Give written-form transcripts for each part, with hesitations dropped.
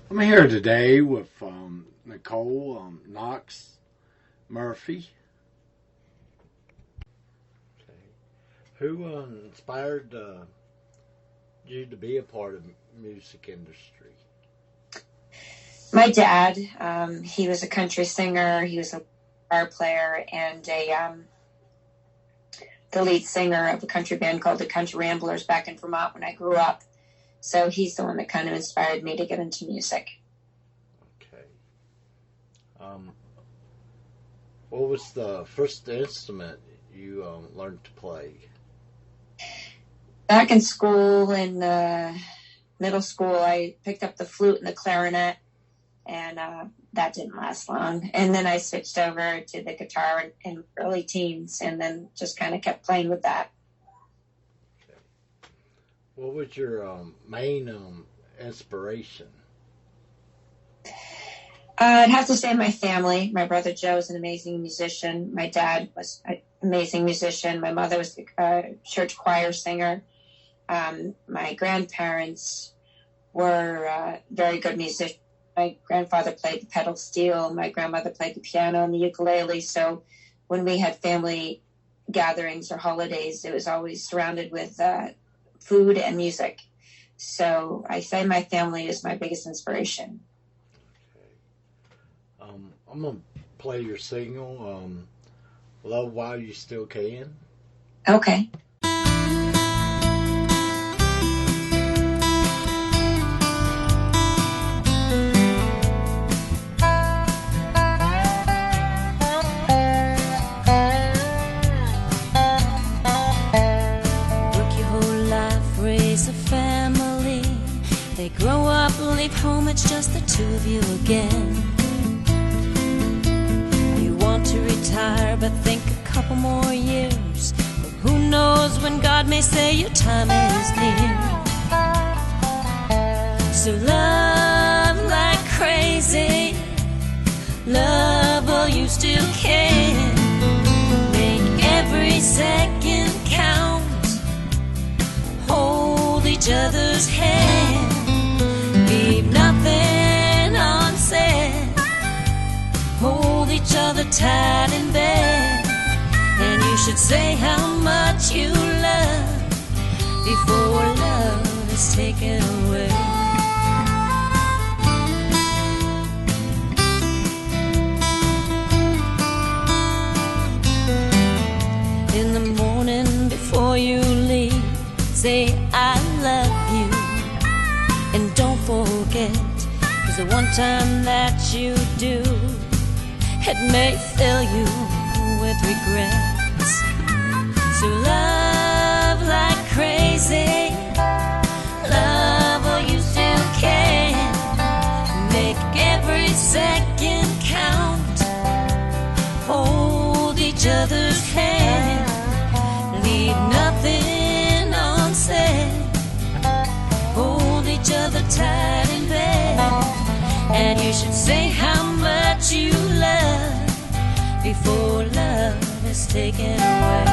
I'm here today with Nicole Knox Murphy. Okay. Who inspired you to be a part of the music industry? My dad, he was a country singer. He was a guitar player and the lead singer of a country band called the Country Ramblers back in Vermont when I grew up. So he's the one that kind of inspired me to get into music. Okay. What was the first instrument you learned to play? Back in school, in middle school, I picked up the flute and the clarinet, and that didn't last long. And then I switched over to the guitar in early teens, and then just kind of kept playing with that. Okay. What was your main inspiration? I'd have to say my family. My brother Joe is an amazing musician. My dad was an amazing musician. My mother was a church choir singer. My grandparents were very good musicians. My grandfather played the pedal steel. My grandmother played the piano and the ukulele. So when we had family gatherings or holidays, it was always surrounded with food and music. So I say my family is my biggest inspiration. Okay. I'm going to play your single, Love While You Still Can. Okay. They grow up, leave home, it's just the two of you again. You want to retire, but think a couple more years. But who knows when God may say your time is near. So love like crazy, love while you still can. Make every second count, hold each other's hand. Leave nothing unsaid. Hold each other tight in bed. And you should say how much you love before love is taken away. In the morning before you leave, say I love you. And don't forget, 'cause the one time that you do, it may fill you with regrets. So love like crazy, love while you still can. Make every second count, hold each other's hand. Leave nothing unsaid. Hold each other tight in bed. And you should say how much you love before love is taken away.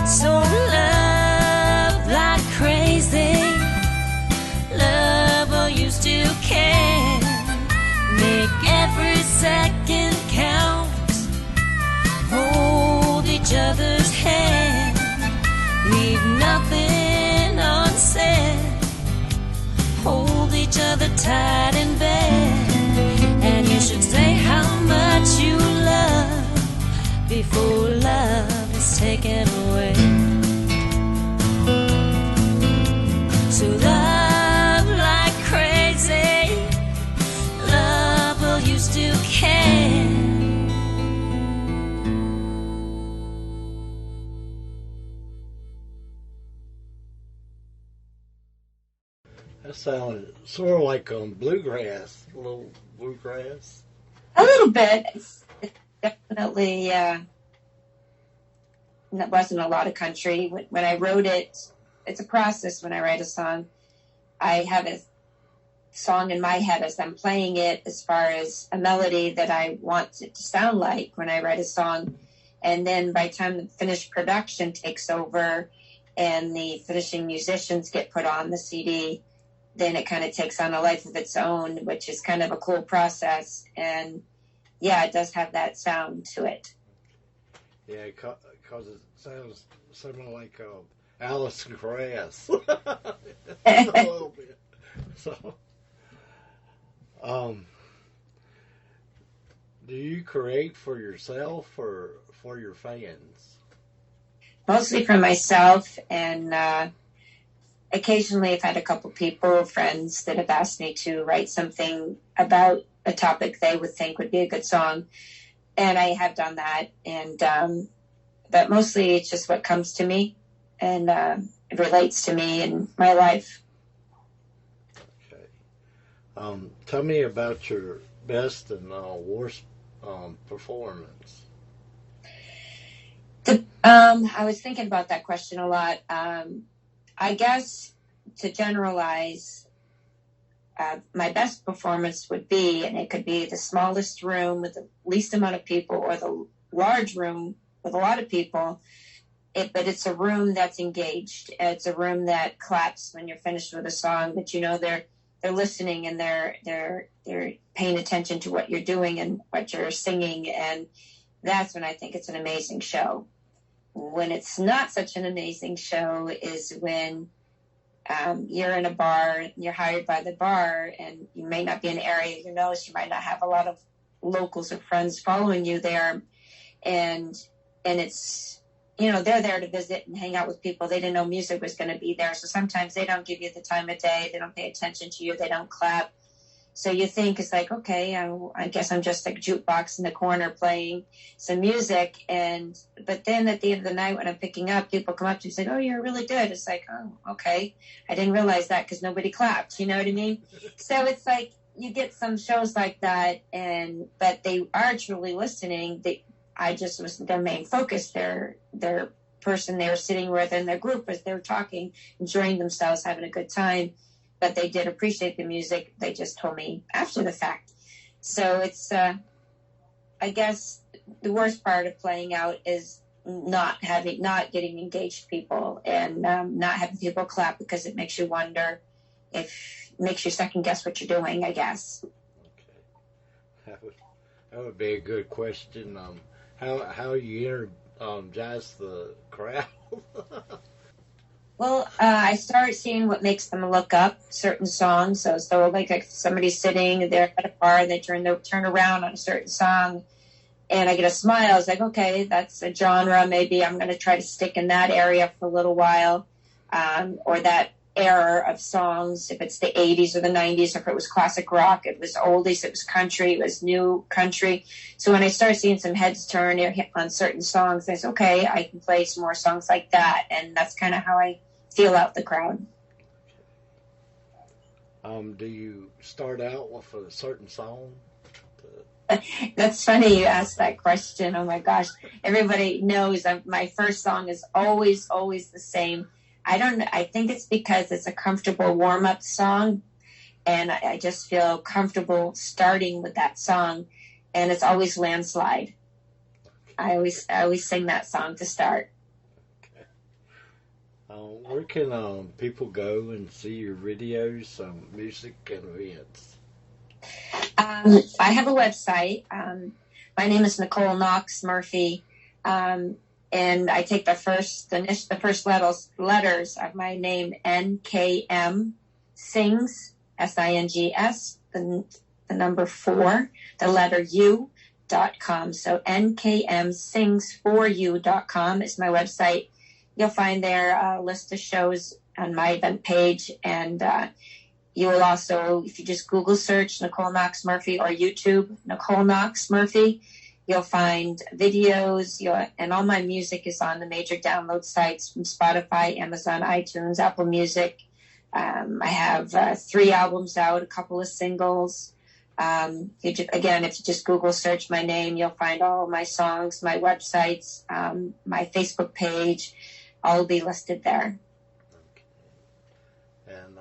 So love like crazy, love while you still can. Make every second count, hold each other's hand. Leave nothing unsaid. Hold each other tight in bed. And you should say how much you love before love is taken away. So love like crazy, love while you still can. That sounded sort of like bluegrass, a little bluegrass. A little bit. It's definitely that wasn't a lot of country. When I wrote it, it's a process when I write a song. I have a song in my head as I'm playing it, as far as a melody that I want it to sound like when I write a song. And then by the time the finished production takes over and the finishing musicians get put on the CD, then it kind of takes on a life of its own, which is kind of a cool process. And yeah, it does have that sound to it. Yeah, because it sounds similar like Alice Grass. A little bit. So, do you create for yourself or for your fans? Mostly for myself, and occasionally I've had a couple people, friends, that have asked me to write something about a topic they would think would be a good song, and I have done that. And but mostly it's just what comes to me, and it relates to me and my life. Okay. Tell me about your best and worst performance. I was thinking about that question a lot. I guess to generalize, my best performance would be, and it could be the smallest room with the least amount of people or the large room with a lot of people. But it's a room that's engaged. It's a room that claps when you're finished with a song, but you know they're listening and they're paying attention to what you're doing and what you're singing, and that's when I think it's an amazing show. When it's not such an amazing show is when you're in a bar, you're hired by the bar, and you may not be in an area you know, so you might not have a lot of locals or friends following you there, and it's, you know, they're there to visit and hang out with people. They didn't know music was going to be there, so sometimes they don't give you the time of day, they don't pay attention to you, they don't clap. So you think it's like, okay, I guess I'm just like a jukebox in the corner playing some music. But then at the end of the night when I'm picking up, people come up to me and say, oh, you're really good. It's like, oh, okay. I didn't realize that because nobody clapped. You know what I mean? So it's like you get some shows like that, but they are truly listening. I just was their main focus. Their person they were sitting with in their group as they were talking, enjoying themselves, having a good time. But they did appreciate the music. They just told me after the fact. So it's, I guess, the worst part of playing out is not getting engaged people and not having people clap, because it makes you wonder makes you second guess what you're doing, I guess. Okay, that would be a good question. How you energize the crowd? Well, I started seeing what makes them look up certain songs. So like if somebody's sitting there at a bar and they turn around on a certain song, and I get a smile. I was like, okay, that's a genre. Maybe I'm going to try to stick in that area for a little while, or that era of songs. If it's the 80s or the 90s, if it was classic rock, it was oldies, it was country, it was new country. So when I started seeing some heads turn on certain songs, I said, okay, I can play some more songs like that. And that's kind of how I feel out the crowd. Do you start out with a certain song? That's funny you asked that question. Oh my gosh. Everybody knows my first song is always the same. I think it's because it's a comfortable warm-up song, and I just feel comfortable starting with that song, and it's always Landslide. I always sing that song to start. Okay. Where can people go and see your videos, music, and events? I have a website. My name is Nicole Knox Murphy, and I take the first letters of my name, NKM Sings, SINGS, the number 4, the letter U.com. So nkmsings4u.com is my website. You'll find there a list of shows on my event page, and you will also, if you just Google search Nicole Knox Murphy or YouTube Nicole Knox Murphy, you'll find videos, and all my music is on the major download sites from Spotify, Amazon, iTunes, Apple Music. I have 3 albums out, a couple of singles. If you just Google search my name, you'll find all my songs, my websites, my Facebook page. All will be listed there. Okay. And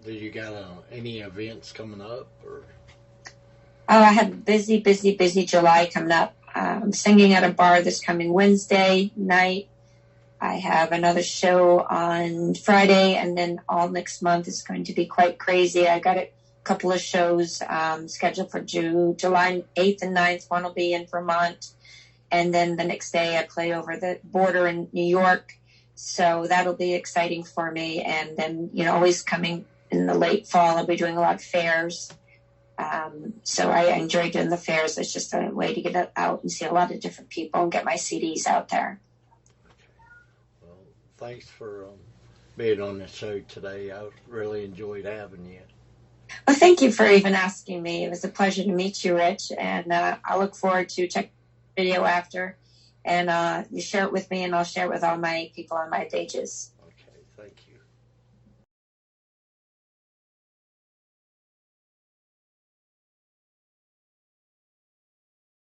do you got any events coming up? Or? Oh, I have a busy July coming up. I'm singing at a bar this coming Wednesday night. I have another show on Friday, and then all next month is going to be quite crazy. I got a couple of shows scheduled for July 8th and 9th. One will be in Vermont, and then the next day I play over the border in New York. So that'll be exciting for me. And then, always coming in the late fall, I'll be doing a lot of fairs. So I enjoy doing the fairs. It's just a way to get out and see a lot of different people and get my CDs out there. Well, thanks for being on the show today. I really enjoyed having you. Well, thank you for even asking me. It was a pleasure to meet you, Rich. And I look forward to checking the video after. And you share it with me, and I'll share it with all my people on my pages.